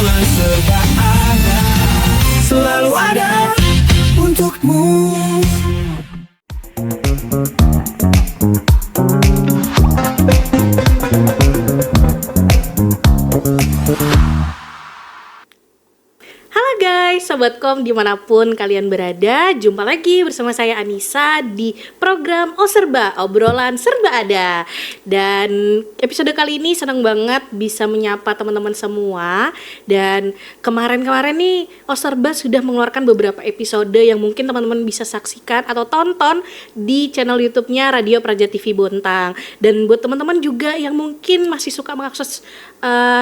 obrolan serba ada, selalu ada untukmu. Halo guys, Sobat Kom dimanapun kalian berada. Jumpa lagi bersama saya Anissa di program Oh Serba, obrolan serba ada. Dan episode kali ini senang banget bisa menyapa teman-teman semua. Dan kemarin-kemarin nih Oh Serba sudah mengeluarkan beberapa episode yang mungkin teman-teman bisa saksikan atau tonton di channel YouTube-nya Radio Praja TV Bontang. Dan buat teman-teman juga yang mungkin masih suka mengakses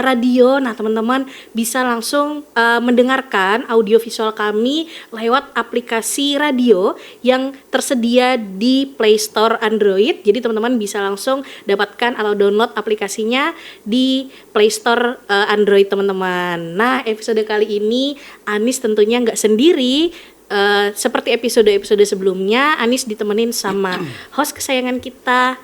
radio, nah teman-teman bisa langsung mendengarkan audio visual kami lewat aplikasi radio yang tersedia di Play Store Android. Jadi teman-teman bisa langsung dapatkan atau download aplikasinya di Play Store Android teman-teman. Nah episode kali ini Anis tentunya nggak sendiri. Seperti episode-episode sebelumnya, Anis ditemenin sama host kesayangan kita.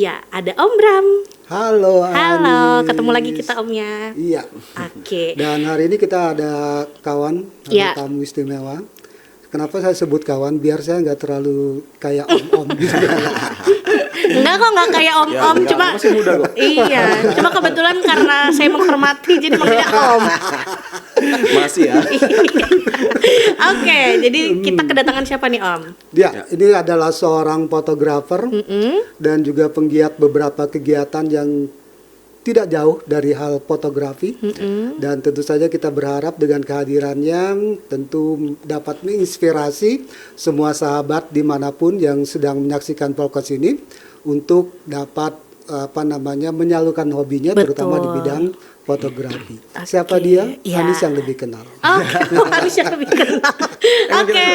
Ya, ada Om Bram. Halo, Halo, Anis. ketemu lagi kita Omnya. Iya. Oke. Dan hari ini kita ada kawan, ada Iya. tamu istimewa. Kenapa saya sebut kawan? Biar saya nggak terlalu kayak om-om gitu. Enggak kok, enggak kayak Om-om, cuma masih muda kok. Iya, cuma kebetulan karena saya menghormati jadi manggilnya Om. Masih ya. Oke, jadi kita kedatangan siapa nih Om? Dia, ini adalah seorang fotografer dan juga penggiat beberapa kegiatan yang tidak jauh dari hal fotografi. Dan tentu saja kita berharap dengan kehadirannya tentu dapat menginspirasi semua sahabat dimanapun yang sedang menyaksikan podcast ini untuk dapat menyalurkan hobinya. Betul. Terutama di bidang fotografi. Oke, Siapa dia? ya. Anis yang lebih kenal. Oke, Anis yang lebih kenal. Oke,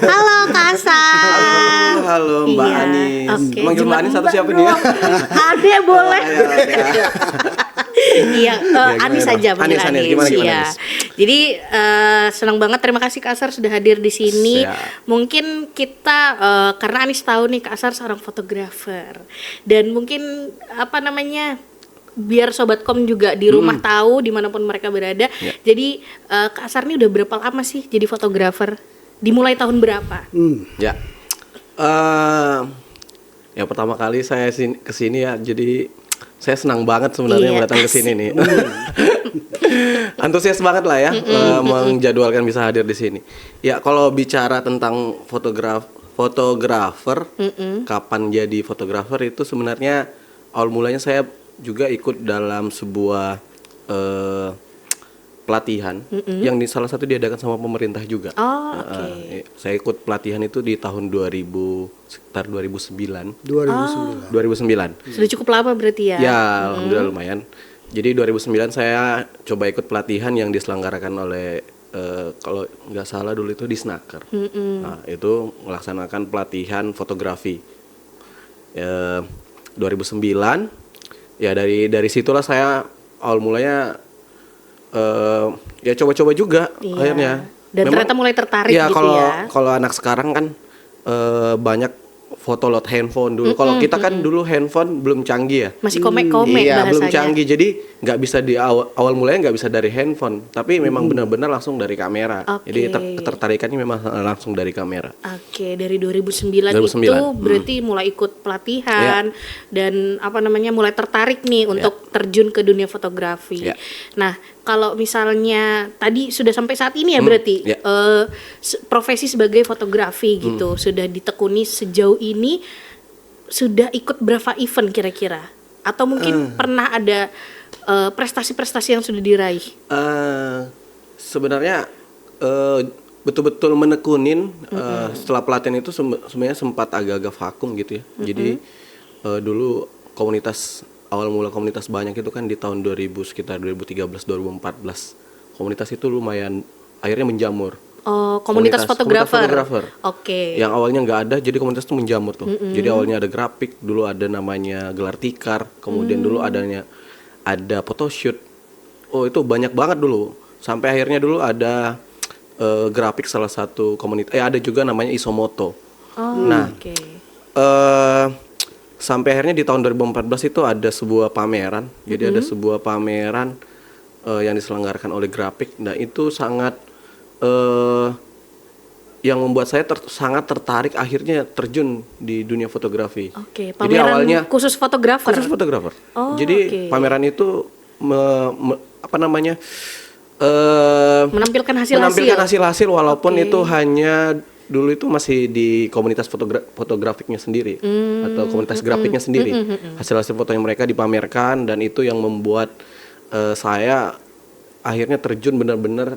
halo Kak Hasan. Halo Mbak Iya, Anis. oke. Manggil Mbak Anis atau Mbak siapa nih ya? doang. Adek boleh. Iya, Anis gimana? saja panggil Anis, Anis. gimana, Iya. Anis? Jadi senang banget, terima kasih Kak Asar sudah hadir di sini. Siap. Mungkin kita karena Anis tahu nih Kak Asar seorang fotografer dan mungkin biar Sobat Kom juga di rumah tahu dimanapun mereka berada. Ya. Jadi Kak Asar ini udah berapa lama sih jadi fotografer? Dimulai tahun berapa? Ya. Yang pertama kali saya kesini ya, jadi saya senang banget sebenarnya Iya, datang ke sini nih. Antusias banget lah ya, menjadwalkan bisa hadir di sini. Ya kalau bicara tentang fotografer, kapan jadi fotografer itu sebenarnya awal mulanya saya juga ikut dalam sebuah pelatihan yang salah satu diadakan sama pemerintah juga. Oh, oke. Saya ikut pelatihan itu di tahun sekitar 2009. 2009. Hmm. Sudah cukup lama berarti ya? Ya, alhamdulillah lumayan. Jadi 2009 saya coba ikut pelatihan yang diselenggarakan oleh kalau nggak salah dulu itu di Snaker. Nah, itu melaksanakan pelatihan fotografi. 2009 ya dari situlah saya awal mulanya ya coba-coba juga Iya. akhirnya. Dan ternyata mulai tertarik ya, gitu ya. Kalau anak sekarang kan banyak foto lot handphone dulu. Kalau kita kan dulu handphone belum canggih ya. Masih komek-komek Iya, bahasanya. belum canggih. Jadi nggak bisa di awal mulanya nggak bisa dari handphone, tapi memang benar-benar langsung dari kamera. Oke. Jadi ketertarikannya memang langsung dari kamera. Oke, dari 2009 itu 2009, berarti mulai ikut pelatihan dan mulai tertarik nih untuk terjun ke dunia fotografi. Ya. Nah, kalau misalnya tadi sudah sampai saat ini ya berarti ya. profesi sebagai fotografi gitu sudah ditekuni sejauh ini, sudah ikut berapa event kira-kira? Atau mungkin pernah ada prestasi-prestasi yang sudah diraih? Sebenarnya betul-betul menekunin setelah pelatihan itu sebenarnya sempat agak-agak vakum gitu ya. Jadi dulu awal mula komunitas banyak itu kan di tahun sekitar 2013 2014. Komunitas itu lumayan akhirnya menjamur. Oh, komunitas fotografer. Oke. Yang awalnya nggak ada, jadi komunitas itu menjamur tuh. Jadi awalnya ada grafik, dulu ada namanya gelar tikar, kemudian dulu ada photoshoot. Oh itu banyak banget dulu. Sampai akhirnya dulu ada grafik salah satu komunitas. Ada juga namanya Isomoto. Oh, Nah, oke. Sampai akhirnya di tahun 2014 itu ada sebuah pameran. Jadi ada sebuah pameran yang diselenggarakan oleh Grafik. Nah itu sangat yang membuat saya sangat tertarik akhirnya terjun di dunia fotografi. Oke, Jadi pameran awalnya khusus fotografer. khusus fotografer. Oh, Jadi oke. pameran itu Menampilkan hasil-hasil. menampilkan hasil-hasil walaupun Oke. itu hanya dulu itu masih di komunitas fotografiknya sendiri atau komunitas grafiknya sendiri. Hasil-hasil fotonya mereka dipamerkan dan itu yang membuat saya akhirnya terjun benar-benar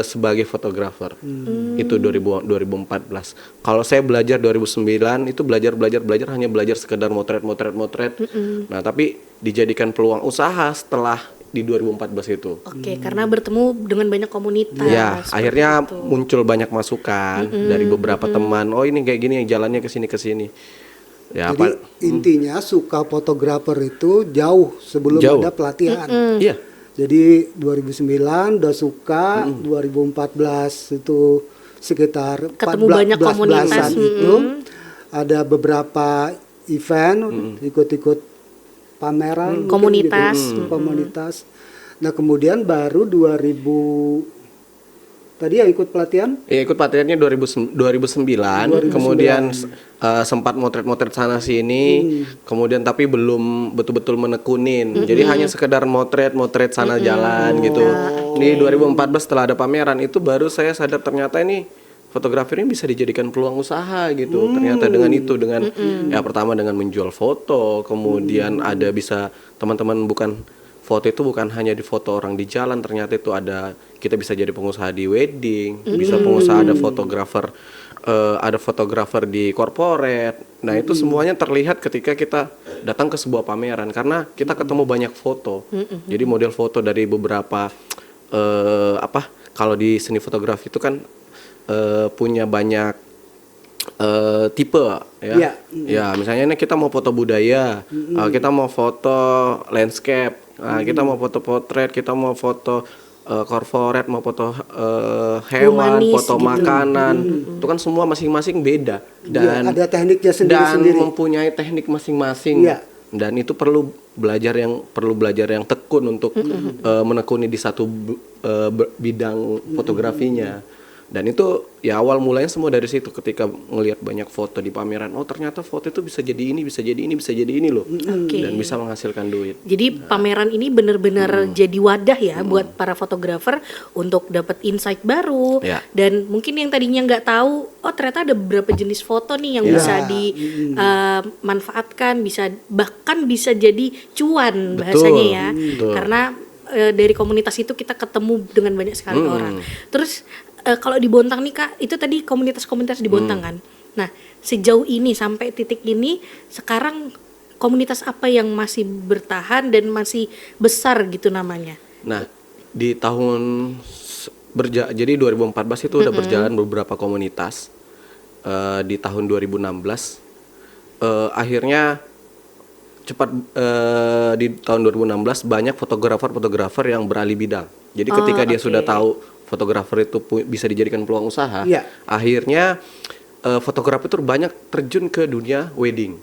sebagai fotografer. Itu 2014. Kalau saya belajar 2009 itu belajar hanya belajar sekedar motret. Nah, tapi dijadikan peluang usaha setelah di 2014 itu. Oke, karena bertemu dengan banyak komunitas. Ya, seperti akhirnya itu. muncul banyak masukan dari beberapa teman. Oh, ini kayak gini jalannya ke sini. Ya, Jadi intinya suka fotografer itu jauh sebelum Jauh. ada pelatihan. Iya. Jadi 2009 udah suka, 2014 itu sekitar Ketemu banyak 14 komunitas. belasan itu ada beberapa event, ikut-ikut pameran, Komunitas. mungkin gitu, komunitas. Nah kemudian baru 2000 tadi ya ikut pelatihan. Ya, ikut pelatihannya 2009, kemudian sempat motret-motret sana sini, kemudian tapi belum betul-betul menekunin. Jadi hanya sekedar motret sana jalan gitu. Di 2014 setelah ada pameran itu baru saya sadar ternyata ini fotografi ini bisa dijadikan peluang usaha gitu. Ternyata dengan ya pertama dengan menjual foto, kemudian ada bisa teman-teman foto itu bukan hanya di foto orang di jalan, ternyata itu kita bisa jadi pengusaha di wedding, bisa pengusaha ada fotografer di corporate. Nah, itu semuanya terlihat ketika kita datang ke sebuah pameran karena kita ketemu banyak foto. Jadi model foto dari beberapa kalau di seni fotografi itu kan punya banyak tipe ya. Iya. Ya, misalnya ini kita mau foto budaya, kita mau foto landscape, kita mau foto potret, kita mau foto corporate, mau foto hewan, Humanis foto gitu. makanan. Itu kan semua masing-masing beda Ya, dan ada tekniknya dan sendiri-sendiri. mempunyai teknik masing-masing. Iya. Dan itu perlu belajar yang tekun untuk menekuni di satu bidang fotografinya. Dan itu ya awal mulanya semua dari situ ketika ngelihat banyak foto di pameran. Oh, ternyata foto itu bisa jadi ini, bisa jadi ini, bisa jadi ini loh. Oke. Dan bisa menghasilkan duit. Jadi pameran ini benar-benar jadi wadah ya buat para fotografer untuk dapat insight baru. Ya. Dan mungkin yang tadinya nggak tahu, oh ternyata ada beberapa jenis foto nih yang Ya. bisa dimanfaatkan, bahkan bisa jadi cuan Betul. bahasanya ya. Betul. Karena dari komunitas itu kita ketemu dengan banyak sekali orang. Terus kalau di Bontang nih Kak, itu tadi komunitas-komunitas di Bontang kan. Nah, sejauh ini sampai titik ini sekarang komunitas apa yang masih bertahan dan masih besar gitu namanya? Nah, di jadi 2014 itu udah berjalan beberapa komunitas. Di tahun 2016 akhirnya cepat di tahun 2016 banyak fotografer yang beralih bidang. Jadi ketika dia sudah tahu fotografer itu bisa dijadikan peluang usaha, Iya. akhirnya fotografer itu banyak terjun ke dunia wedding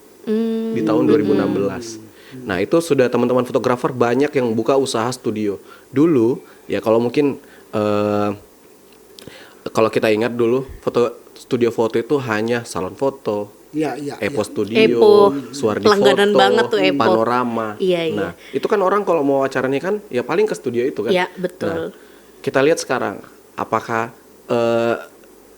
di tahun 2016. Nah, itu sudah teman-teman fotografer banyak yang buka usaha studio. Dulu ya kalau mungkin kalau kita ingat dulu studio foto itu hanya salon foto, Iya, iya. Epo iya. Studio, Epo. Suwardi Langganan Foto, banget tuh Epo. Panorama. Iya, iya. Nah, itu kan orang kalau mau acaranya kan ya paling ke studio itu kan. Iya, betul. Nah, kita lihat sekarang apakah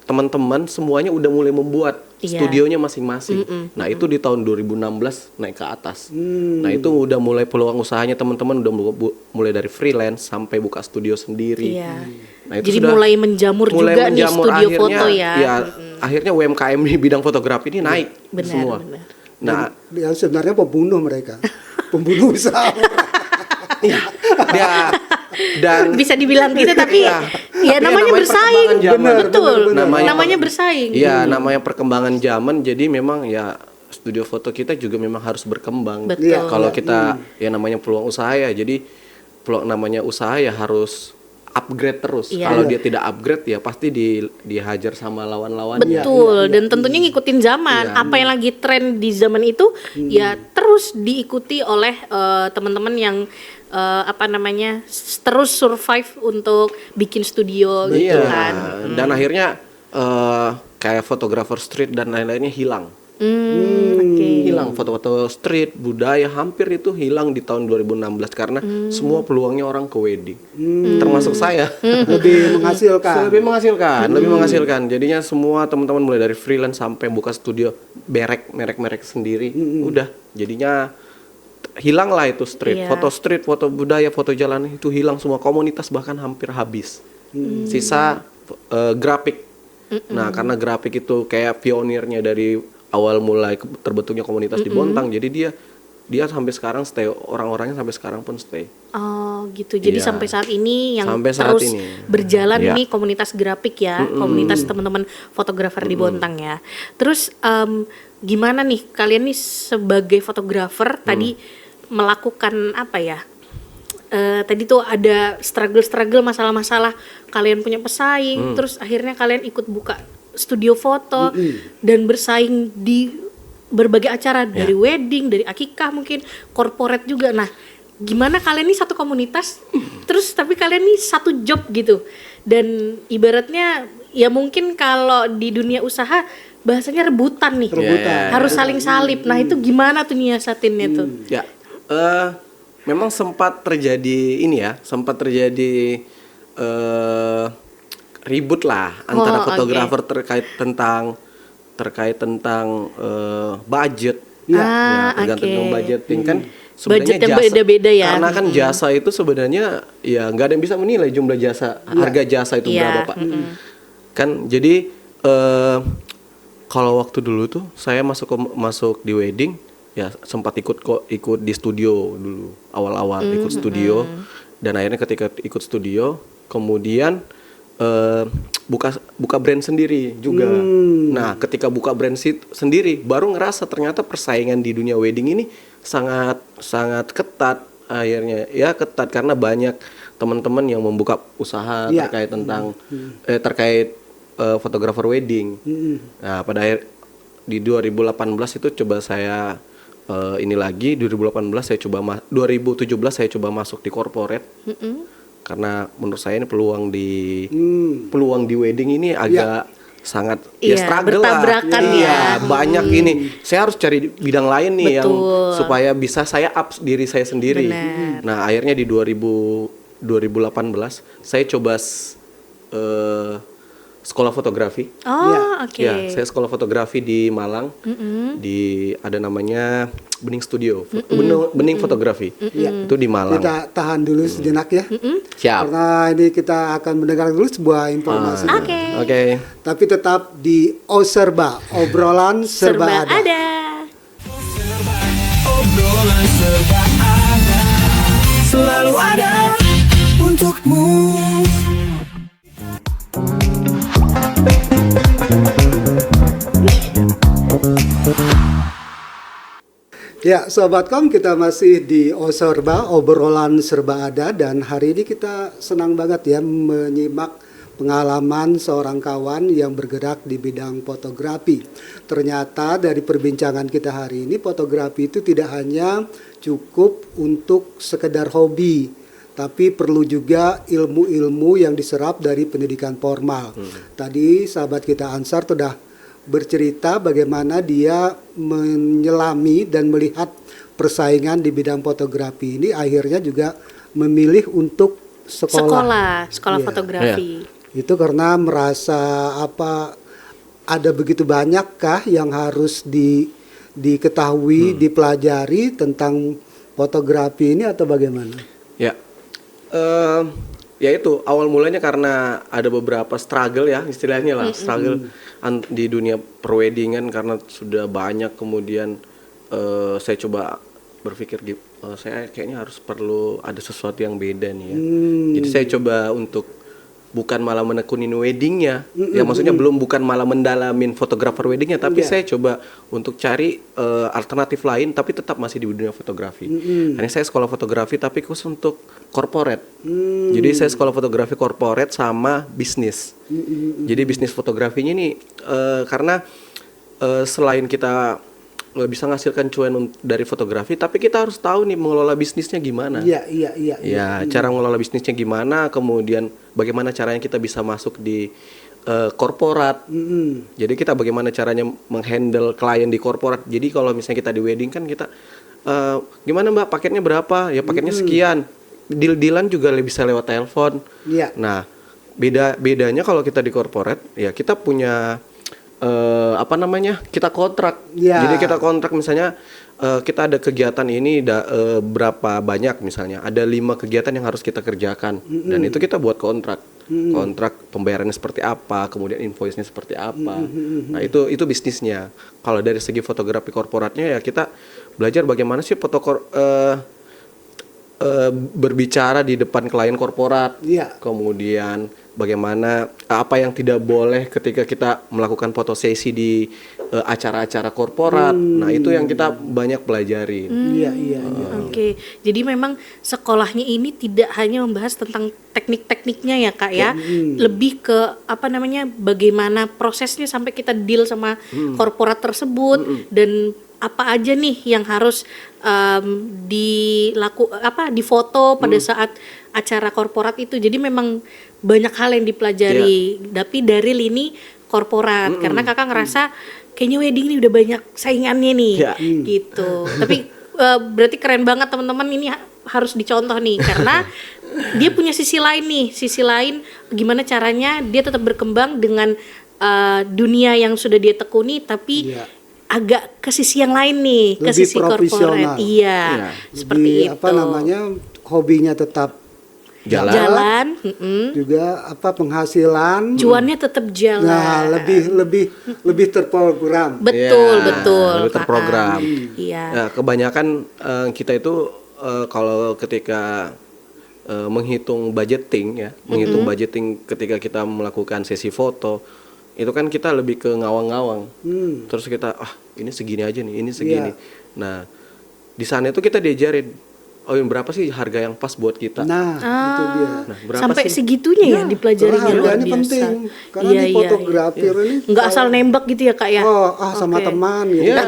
teman-teman semuanya udah mulai membuat Iya. studionya masing-masing. Nah, itu di tahun 2016 naik ke atas. Nah, itu udah mulai peluang usahanya teman-teman udah mulai dari freelance sampai buka studio sendiri. Iya. Nah, itu Jadi sudah mulai menjamur juga nih studio akhirnya, foto ya. Akhirnya UMKM di bidang fotografi ini naik Benar, semua. benar. Nah, Yang sebenarnya pembunuh mereka. Pembunuh usaha. dia dan Bisa dibilang gitu tapi Iya. ya Tapi namanya bersaing. perkembangan zaman. Betul. Namanya- Namanya bersaing. Iya, namanya perkembangan zaman. Jadi memang ya studio foto kita juga memang harus berkembang. Betul. Iya. Kalau kita ya namanya peluang usaha ya, jadi namanya usaha ya harus upgrade terus. Iya. Kalau dia tidak upgrade ya pasti dihajar sama lawan-lawannya. Betul, dan tentunya ngikutin zaman. Iya. Apa yang lagi tren di zaman itu ya terus diikuti oleh teman-teman yang terus survive untuk bikin studio gitu Iya. kan. Dan akhirnya kayak fotografer street dan lain-lainnya hilang. Oke. Hilang foto-foto street, budaya hampir itu hilang di tahun 2016 karena semua peluangnya orang ke wedding. Termasuk saya. Lebih menghasilkan. Lebih menghasilkan. Jadinya semua teman-teman mulai dari freelance sampai buka studio merek-merek sendiri. Udah, jadinya hilang lah itu street. Iya. Street, foto budaya, foto jalan itu hilang semua, komunitas bahkan hampir habis. Sisa grafik. Nah, karena grafik itu kayak pionirnya dari awal mulai terbentuknya komunitas di Bontang, jadi dia sampai sekarang stay, orang-orangnya sampai sekarang pun stay. Oh gitu, jadi Iya. sampai saat ini yang Sampai saat terus ini. berjalan Iya. nih komunitas grafik ya, komunitas teman-teman fotografer di Bontang ya. Terus gimana nih kalian nih sebagai fotografer tadi melakukan apa ya? Tadi tuh ada struggle masalah-masalah, kalian punya pesaing, terus akhirnya kalian ikut buka studio foto dan bersaing di berbagai acara dari wedding, dari akikah mungkin, corporate juga. Nah, gimana kalian nih satu komunitas, terus tapi kalian nih satu job gitu, dan ibaratnya ya mungkin kalau di dunia usaha bahasanya rebutan nih, harus saling salip. Nah itu gimana tuh nyiasatinnya tuh? Ya, memang sempat terjadi ribut lah antara fotografer terkait tentang budget. Tergantung budgeting kan. Sebenarnya Budgetnya jasa, beda-beda ya. Karena kan jasa itu sebenarnya ya nggak ada yang bisa menilai jumlah jasa, harga jasa itu berapa, Pak. Kan jadi kalau waktu dulu tuh saya masuk di wedding ya sempat ikut di studio dulu awal-awal ikut studio, dan akhirnya ketika ikut studio kemudian buka brand sendiri juga. Nah, ketika buka brand sendiri baru ngerasa ternyata persaingan di dunia wedding ini sangat sangat ketat. Akhirnya ya ketat karena banyak teman-teman yang membuka usaha terkait tentang terkait fotografer wedding. Nah, pada akhir di 2018 itu coba saya 2017 saya coba masuk di corporate. Karena menurut saya ini peluang di wedding ini agak sangat struggle bertabrakan lah. ya. Banyak ini. Saya harus cari bidang lain nih yang supaya bisa saya up diri saya sendiri. Nah, akhirnya di 2018 saya coba sekolah fotografi. Oke. Ya, saya sekolah fotografi di Malang. Ada namanya Bening Studio, Bening Fotografi. Itu di Malang. Kita tahan dulu sejenak ya. Siap. Karena ini kita akan mendengar dulu sebuah informasi. Oke. Tapi tetap di Oserba, obrolan serba ada. Obrolan serba ada, selalu ada untukmu. Ya, Sobatkom, kita masih di Oserba, obrolan serba ada, dan hari ini kita senang banget ya menyimak pengalaman seorang kawan yang bergerak di bidang fotografi. Ternyata dari perbincangan kita hari ini, fotografi itu tidak hanya cukup untuk sekedar hobi, tapi perlu juga ilmu-ilmu yang diserap dari pendidikan formal. Tadi sahabat kita Ansar sudah bercerita bagaimana dia menyelami dan melihat persaingan di bidang fotografi ini, akhirnya juga memilih untuk sekolah fotografi. Itu karena merasa ada begitu banyakkah yang harus diketahui, dipelajari tentang fotografi ini atau bagaimana? Ya. Ya itu awal mulanya karena ada beberapa struggle ya istilahnya lah, struggle di dunia perweddingan karena sudah banyak. Kemudian saya coba berpikir saya kayaknya perlu ada sesuatu yang beda nih ya. Jadi saya coba untuk bukan malah menekunin weddingnya, ya maksudnya bukan malah mendalamin fotografer weddingnya, tapi saya coba untuk cari alternatif lain, tapi tetap masih di dunia fotografi. Karena saya sekolah fotografi, tapi khusus untuk corporate. Jadi saya sekolah fotografi corporate sama bisnis. Jadi bisnis fotografinya ini karena selain kita bisa menghasilkan cuan dari fotografi, tapi kita harus tahu nih mengelola bisnisnya gimana. Iya. Ya, cara mengelola bisnisnya gimana, kemudian bagaimana caranya kita bisa masuk di korporat. Jadi kita bagaimana caranya menghandle klien di korporat. Jadi kalau misalnya kita di wedding kan kita gimana Mbak, paketnya berapa? Ya paketnya sekian. Deal-dealan juga bisa lewat telepon. Iya. Nah, bedanya kalau kita di korporat, ya kita punya kita kontrak. Ya. Jadi kita kontrak misalnya kita ada kegiatan ini berapa banyak, misalnya ada 5 kegiatan yang harus kita kerjakan, dan itu kita buat kontrak. Kontrak pembayarannya seperti apa, kemudian invoice-nya seperti apa. Nah, itu bisnisnya. Kalau dari segi fotografi korporatnya, ya kita belajar bagaimana sih berbicara di depan klien korporat. Iya. Kemudian bagaimana apa yang tidak boleh ketika kita melakukan foto sesi di acara-acara korporat. Nah, itu yang kita banyak pelajari. Iya. Oke, jadi memang sekolahnya ini tidak hanya membahas tentang teknik-tekniknya ya Kak ya, lebih ke bagaimana prosesnya sampai kita deal sama korporat tersebut, dan apa aja nih yang harus difoto pada saat acara korporat itu. Jadi memang banyak hal yang dipelajari, tapi dari lini korporat, karena kakak ngerasa kayaknya wedding ini udah banyak saingannya nih, gitu. Tapi berarti keren banget teman-teman, ini harus dicontoh nih, karena dia punya sisi lain gimana caranya dia tetap berkembang dengan dunia yang sudah dia tekuni, tapi agak ke sisi yang lain nih, ke Lebih sisi korporat. Iya, seperti itu. Hobinya tetap Jalan, juga penghasilan, cuannya tetap jalan. Nah, lebih terprogram. Betul. Lebih terprogram. Iya. Nah, kebanyakan kita itu kalau ketika menghitung budgeting ketika kita melakukan sesi foto, itu kan kita lebih ke ngawang-ngawang. Terus kita ini segini aja nih, ini segini. Nah, di sana itu kita diajarin, berapa sih harga yang pas buat kita? Nah, itu dia. Nah, berapa Sampai sih? segitunya ya dipelajarinya, luar Harganya biasa. penting, karena di fotografer ini Nggak asal nembak gitu ya Kak ya? sama Oke. teman gitu. Iya.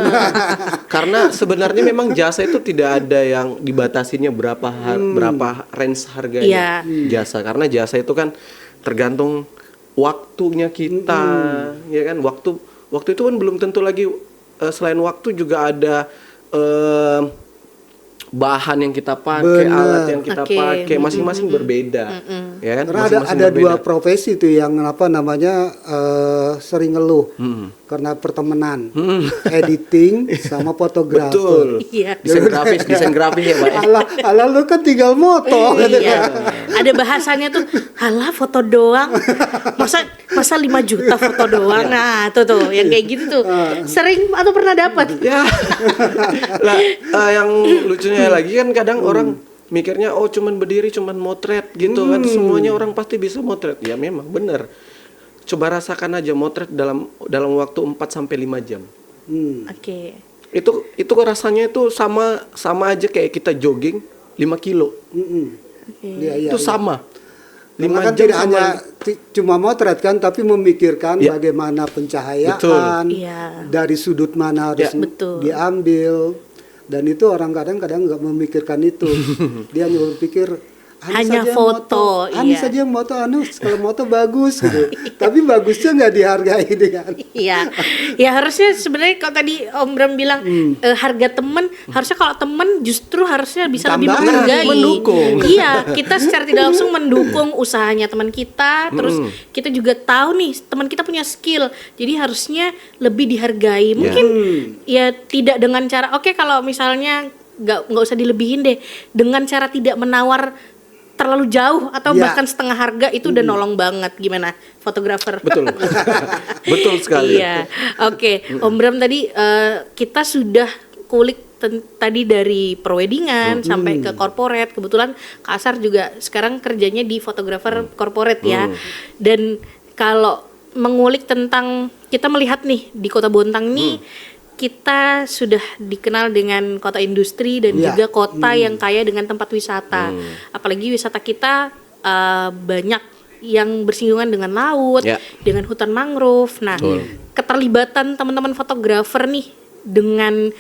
Karena sebenarnya memang jasa itu tidak ada yang dibatasinya berapa range harganya jasa, karena jasa itu kan tergantung waktunya kita, ya kan? Waktu itu kan belum tentu lagi, selain waktu juga ada bahan yang kita pakai, alat yang kita pakai, masing-masing berbeda, ya kan? Karena Masing-masing ada berbeda. 2 profesi tuh yang sering ngeluh karena pertemanan, editing sama fotografer. Betul. Iya. Desain grafis ya Pak. Alah lu kan tinggal moto gitu Iya. kan. Ada bahasanya tuh, halah foto doang, masa 5 juta foto doang. Nah tuh yang kayak gitu tuh sering atau pernah dapat? Ya. Lah, yang lucunya lagi kan kadang orang mikirnya cuman berdiri, cuman motret gitu kan, semuanya orang pasti bisa motret. Ya memang benar. Coba rasakan aja motret dalam waktu 4 sampai 5 jam. Oke. Itu rasanya itu sama aja kayak kita jogging 5 kilo. Iya. Itu sama. Karena kan tidak hanya cuma motret kan, tapi memikirkan bagaimana pencahayaan, dari sudut mana harus diambil, dan itu orang kadang-kadang nggak memikirkan itu. Dia hanya berpikir hanya foto, Ani saja yang moto, kalau moto bagus gitu. Tapi bagusnya nggak dihargai dengan. Iya, ya harusnya sebenarnya kalau tadi Om Bram bilang harga teman, harusnya kalau teman justru harusnya bisa lebih Tambahan, menghargai. mendukung. Iya, kita secara tidak langsung mendukung usahanya teman kita, terus kita juga tahu nih teman kita punya skill, jadi harusnya lebih dihargai. Mungkin ya tidak dengan cara kalau misalnya nggak usah dilebihin deh, dengan cara tidak menawar terlalu jauh atau bahkan setengah harga, itu udah nolong banget. Gimana fotografer? Betul. Betul sekali. Iya. Oke, Om Bram tadi kita sudah kulik tadi dari perweddingan sampai ke corporate. Kebetulan Kak Asar juga sekarang kerjanya di fotografer corporate ya. Dan kalau mengulik tentang, kita melihat nih di Kota Bontang nih, kita sudah dikenal dengan kota industri dan juga kota yang kaya dengan tempat wisata. Apalagi wisata kita banyak yang bersinggungan dengan laut, dengan hutan mangrove. Nah, keterlibatan teman-teman fotografer nih dengan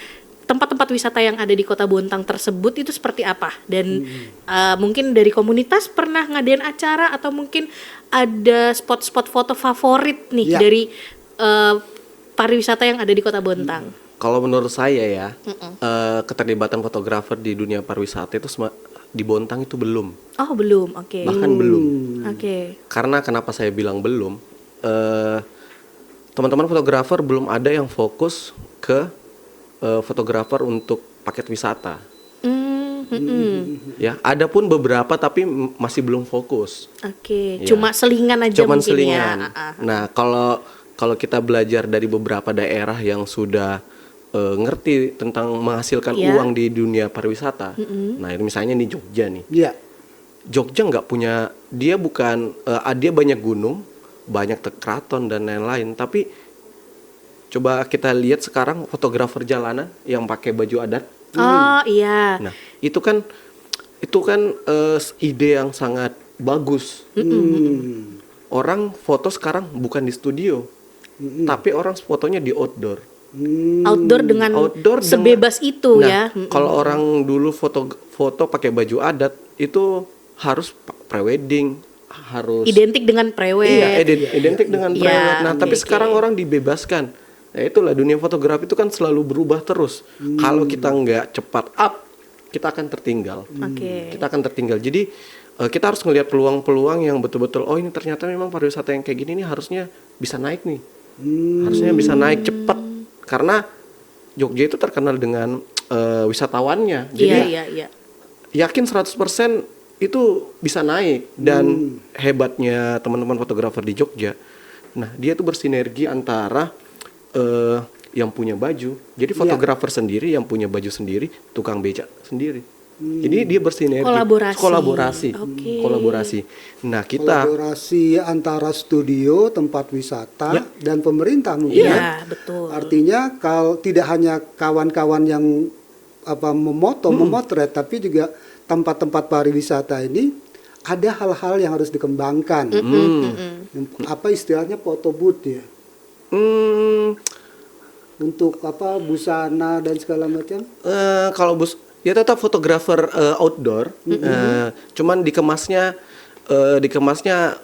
tempat-tempat wisata yang ada di Kota Bontang tersebut itu seperti apa? Dan mungkin dari komunitas pernah ngadain acara atau mungkin ada spot-spot foto favorit nih Ya. dari pariwisata yang ada di Kota Bontang. Kalau menurut saya ya, keterlibatan fotografer di dunia pariwisata itu di Bontang itu belum, Oh, belum. Oke. bahkan belum. Oke. Karena kenapa saya bilang belum? Teman-teman fotografer belum ada yang fokus ke fotografer untuk paket wisata. Ya, ada pun beberapa tapi masih belum fokus. Oke. Ya. Cuma selingan aja Cuman mungkin selingan. ya. Nah, kalau kita belajar dari beberapa daerah yang sudah ngerti tentang menghasilkan Iya. uang di dunia pariwisata. Nah, ini misalnya di Jogja nih. Iya. Jogja nggak punya, dia banyak gunung, banyak keraton dan lain-lain, tapi coba kita lihat sekarang fotografer jalanan yang pakai baju adat. Oh, iya. Nah, itu kan ide yang sangat bagus. Orang foto sekarang bukan di studio, tapi orang fotonya di outdoor. Outdoor dengan sebebas itu Nah, ya. kalau orang dulu foto pakai baju adat itu harus prewedding, harus Identik dengan prewed. iya, identik dengan Iya, prewed. Nah, tapi oke. sekarang orang dibebaskan. Ya itulah dunia fotografi itu kan selalu berubah terus. Kalau kita nggak cepat up, kita akan tertinggal. Oke. Kita akan tertinggal. Jadi kita harus ngelihat peluang-peluang yang betul-betul, oh ini ternyata memang pariwisata yang kayak gini nih harusnya bisa naik nih. Harusnya bisa naik cepat. Karena Jogja itu terkenal dengan wisatawannya. Jadi Iya. yakin 100% itu bisa naik. Dan hebatnya teman-teman fotografer di Jogja, nah dia tuh bersinergi antara yang punya baju, jadi fotografer sendiri, yang punya baju sendiri, tukang beca sendiri. Jadi dia bersinergi, kolaborasi. Oke. Kolaborasi. Nah, kita Kolaborasi antara studio, tempat wisata dan pemerintah mungkin. Iya, betul. Artinya kalau tidak hanya kawan-kawan yang memotret, tapi juga tempat-tempat pariwisata ini ada hal-hal yang harus dikembangkan. Apa istilahnya foto booth ya? Untuk busana dan segala macam. kalau ya tetap fotografer outdoor, cuman dikemasnya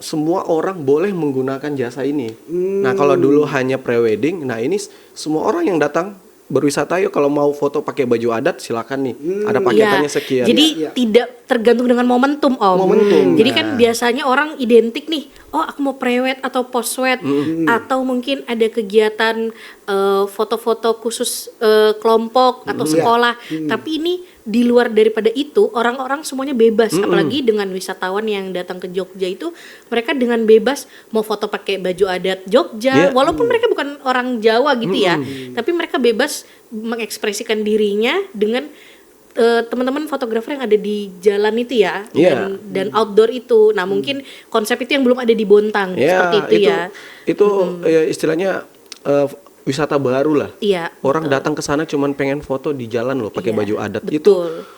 semua orang boleh menggunakan jasa ini. Nah, kalau dulu hanya prewedding, nah ini semua orang yang datang berwisata, yuk kalau mau foto pakai baju adat silakan nih, ada paketannya Iya. sekian. Jadi Iya. tidak tergantung dengan momentum, Om. Momentum. Jadi kan biasanya orang identik nih, oh aku mau prewed atau postwed, atau mungkin ada kegiatan foto-foto khusus kelompok atau sekolah. Tapi ini di luar daripada itu, orang-orang semuanya bebas. Apalagi dengan wisatawan yang datang ke Jogja itu, mereka dengan bebas mau foto pakai baju adat Jogja, walaupun mereka bukan orang Jawa gitu ya, tapi mereka bebas mengekspresikan dirinya dengan teman-teman fotografer yang ada di jalan itu ya, dan outdoor itu. Nah, mungkin konsep itu yang belum ada di Bontang, seperti itu ya. Itu istilahnya wisata baru lah. Iya. Orang datang ke sana cuman pengen foto di jalan loh pakai Iya, baju adat. betul. Itu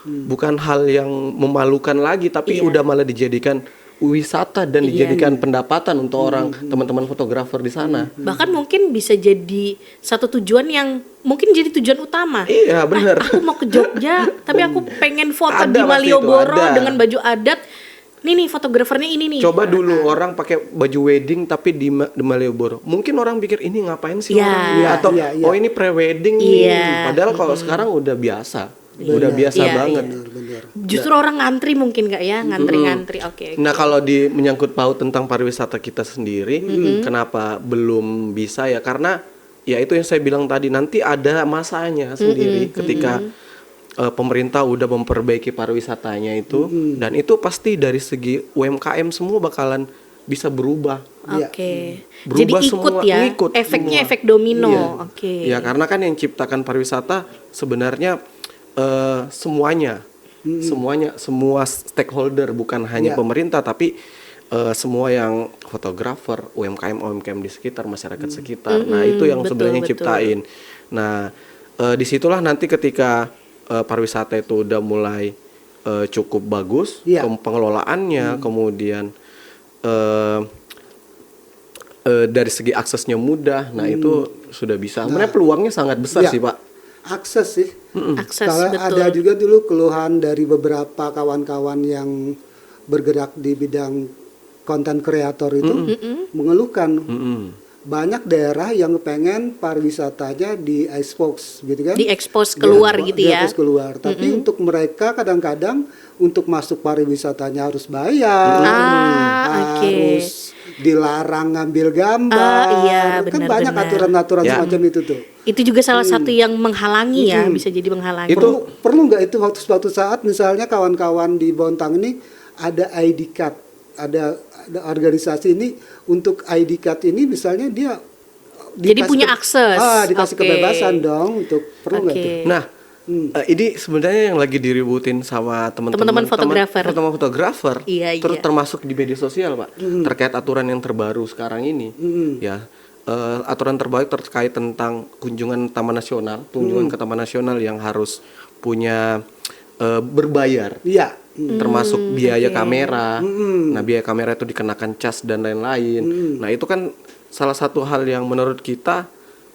bukan hal yang memalukan lagi, tapi udah malah dijadikan wisata dan dijadikan pendapatan untuk orang teman-teman fotografer di sana. Bahkan mungkin bisa jadi satu tujuan yang mungkin jadi tujuan utama. Iya, benar. Aku mau ke Jogja, tapi aku pengen foto Ada di pasti itu, Malioboro ada. dengan baju adat. Nih fotografernya ini nih. Coba dulu orang pakai baju wedding tapi di Malioboro. Mungkin orang pikir ini ngapain sih Iya. orang ini? Atau Iya. oh ini pre-wedding Iya. nih. Padahal kalau sekarang udah biasa. Udah biasa Iya, banget. Benar. Justru orang ngantri mungkin nggak ya, ngantri-ngantri. Oke. Nah, kalau menyangkut paut tentang pariwisata kita sendiri, kenapa belum bisa ya? Karena ya itu yang saya bilang tadi, nanti ada masanya sendiri ketika pemerintah udah memperbaiki pariwisatanya itu, dan itu pasti dari segi UMKM semua bakalan bisa berubah. Oke. Berubah Jadi ikut semua, ya. ngikut Efeknya semua. efek domino. Iya. Oke. Ya, karena kan yang ciptakan pariwisata sebenarnya semuanya, semua stakeholder, bukan hanya pemerintah, tapi semua yang fotografer, UMKM di sekitar, masyarakat sekitar. Nah, itu yang betul, sebenarnya betul. ciptain. Nah, disitulah nanti ketika pariwisata itu udah mulai cukup bagus, pengelolaannya, kemudian dari segi aksesnya mudah, nah itu sudah bisa. Sebenarnya peluangnya sangat besar sih, Pak. akses sih. Akses, Kalau betul. ada juga dulu keluhan dari beberapa kawan-kawan yang bergerak di bidang konten kreator itu mengeluhkan banyak daerah yang pengen pariwisatanya diekspos gitu kan. Diekspos keluar gitu ya. Diekspos keluar. Tapi untuk mereka kadang-kadang untuk masuk pariwisatanya harus bayar. Oke. Harus dilarang ngambil gambar. Iya, kan banyak benar-benar. aturan-aturan Ya. semacam itu tuh. Itu juga salah satu yang menghalangi ya, bisa jadi menghalangi. Perlu nggak itu waktu suatu saat misalnya kawan-kawan di Bontang ini ada ID card, ada organisasi ini untuk ID card ini misalnya dia Jadi dikasih punya akses. dikasih Oke. kebebasan dong untuk perlu nggak Oke. itu? Nah, ini sebenarnya yang lagi diributin sama Teman-teman fotografer. teman-teman fotografer, Iya, terus iya. termasuk di media sosial, Pak, terkait aturan yang terbaru sekarang ini, ya. Aturan terbaru terkait tentang kunjungan Taman Nasional, kunjungan ke Taman Nasional yang harus punya berbayar, Iya. termasuk biaya kamera. Nah, biaya kamera itu dikenakan cas dan lain-lain. Nah, itu kan salah satu hal yang menurut kita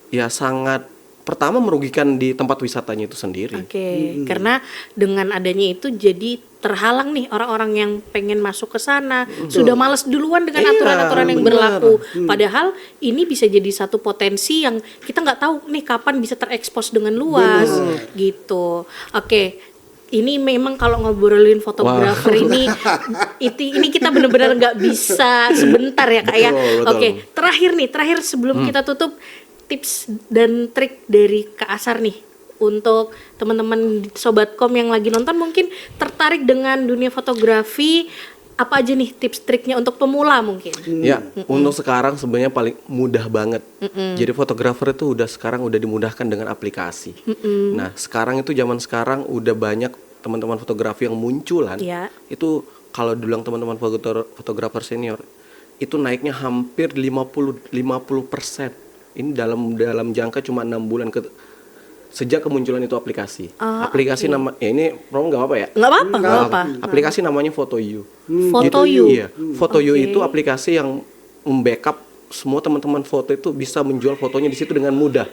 ya sangat pertama merugikan di tempat wisatanya itu sendiri. Oke, karena dengan adanya itu jadi terhalang nih orang-orang yang pengen masuk ke sana, sudah males duluan dengan Iya, aturan-aturan yang benar. berlaku. Padahal ini bisa jadi satu potensi yang kita nggak tahu nih kapan bisa terekspos dengan luas gitu. Oke. Ini memang kalau ngobrolin fotografer ini kita benar-benar nggak bisa sebentar ya Kak ya. Betul. Oke, terakhir sebelum kita tutup, tips dan trik dari Kak Asar nih untuk teman-teman Sobatkom yang lagi nonton mungkin tertarik dengan dunia fotografi, apa aja nih tips triknya untuk pemula mungkin? Ya, untuk sekarang sebenarnya paling mudah banget. Jadi fotografer itu sekarang udah dimudahkan dengan aplikasi. Nah, sekarang itu zaman sekarang udah banyak teman-teman fotografi yang munculan. Ya. Itu kalau dibilang teman-teman fotografer senior, itu naiknya hampir 50%. Ini dalam jangka cuma 6 bulan sejak kemunculan itu aplikasi. Aplikasi nama ya ini promo nggak apa ya? Nggak apa-apa. Aplikasi namanya PhotoYou. PhotoYou. Iya, PhotoYou itu aplikasi yang membackup semua teman-teman foto itu bisa menjual fotonya di situ dengan mudah.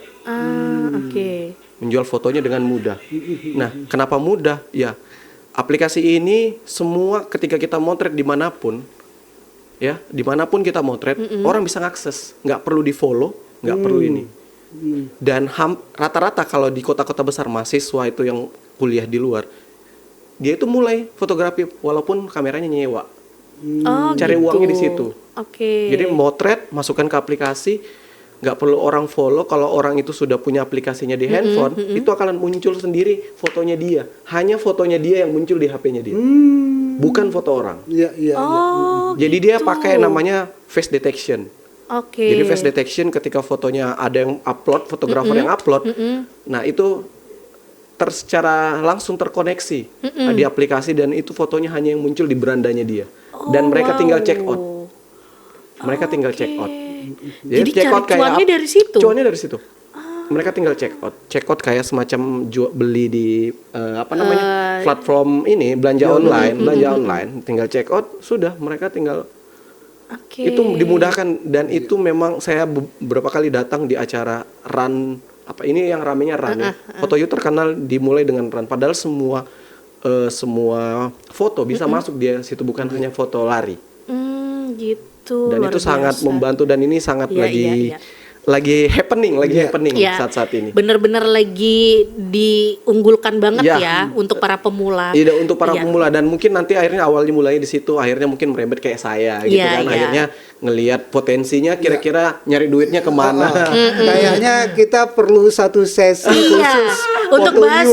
Oke. Menjual fotonya dengan mudah. Nah, kenapa mudah? Ya, aplikasi ini semua ketika kita motret dimanapun, ya, dimanapun kita motret, orang bisa ngakses, nggak perlu di follow, nggak perlu ini. Dan rata-rata kalau di kota-kota besar mahasiswa itu yang kuliah di luar, dia itu mulai fotografi walaupun kameranya nyewa. Cari gitu. uangnya di situ. Oke. Jadi motret, masukkan ke aplikasi, nggak perlu orang follow. Kalau orang itu sudah punya aplikasinya di handphone, itu akan muncul sendiri fotonya dia. Hanya fotonya dia yang muncul di HP-nya dia, bukan foto orang. Iya, iya. Jadi dia pakai namanya face detection. Oke. Jadi face detection ketika fotonya ada yang upload, fotografer yang upload, nah itu secara langsung terkoneksi di aplikasi dan itu fotonya hanya yang muncul di berandanya dia. Dan mereka tinggal check out. Mereka tinggal check out. Jadi check out cari cuannya dari situ? Cuannya dari situ. Mereka tinggal check out. Check out kayak semacam beli di platform ini belanja online, tinggal check out sudah mereka tinggal. Oke. Itu dimudahkan dan itu memang saya beberapa kali datang di acara run apa ini yang ramenya run ya. PhotoYou terkenal dimulai dengan run padahal semua foto bisa masuk dia situ bukan hanya foto lari. Gitu. Dan luar itu sangat biasa. membantu dan ini sangat Iya. lagi happening Ya, saat ini. Bener-bener lagi diunggulkan banget Ya. ya untuk para pemula. Iya untuk para Iya. pemula dan mungkin nanti akhirnya awalnya mulai di situ akhirnya mungkin merembet kayak saya gitu Iya, kan iya. akhirnya ngelihat potensinya kira-kira nyari duitnya kemana. Kayaknya kita perlu satu sesi Iya, khusus untuk bahas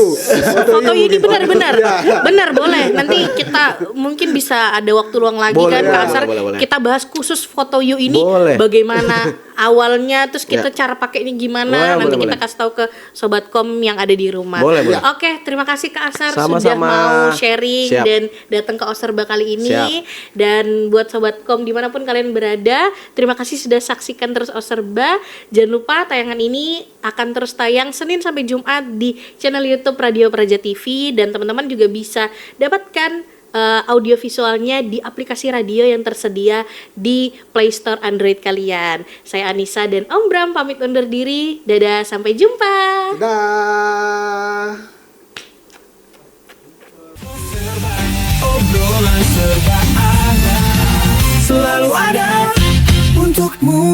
foto ini gitu. benar-benar, Ya. benar boleh. Nanti kita mungkin bisa ada waktu luang lagi Boleh, kan, ya, Kak Asar. boleh. Kita bahas khusus PhotoYou ini, Boleh. bagaimana awalnya, terus kita Ya. cara pakainya gimana. Nanti kita kasih tahu ke Sobatkom yang ada di rumah. Boleh. Oke, terima kasih Kak Asar sudah Sama-sama. mau sharing Siap. dan datang ke Oserba kali ini. Siap. Dan buat Sobatkom dimanapun kalian berada, terima kasih sudah saksikan terus Oserba. Jangan lupa tayangan ini akan terus tayang Senin sampai Jumat di channel YouTube Radio Praja TV dan teman-teman juga bisa dapatkan audiovisualnya di aplikasi radio yang tersedia di Play Store Android kalian. Saya Anissa dan Om Bram pamit undur diri. Dadah, sampai jumpa. Dah. Obrolan serba ada, selalu ada untukmu.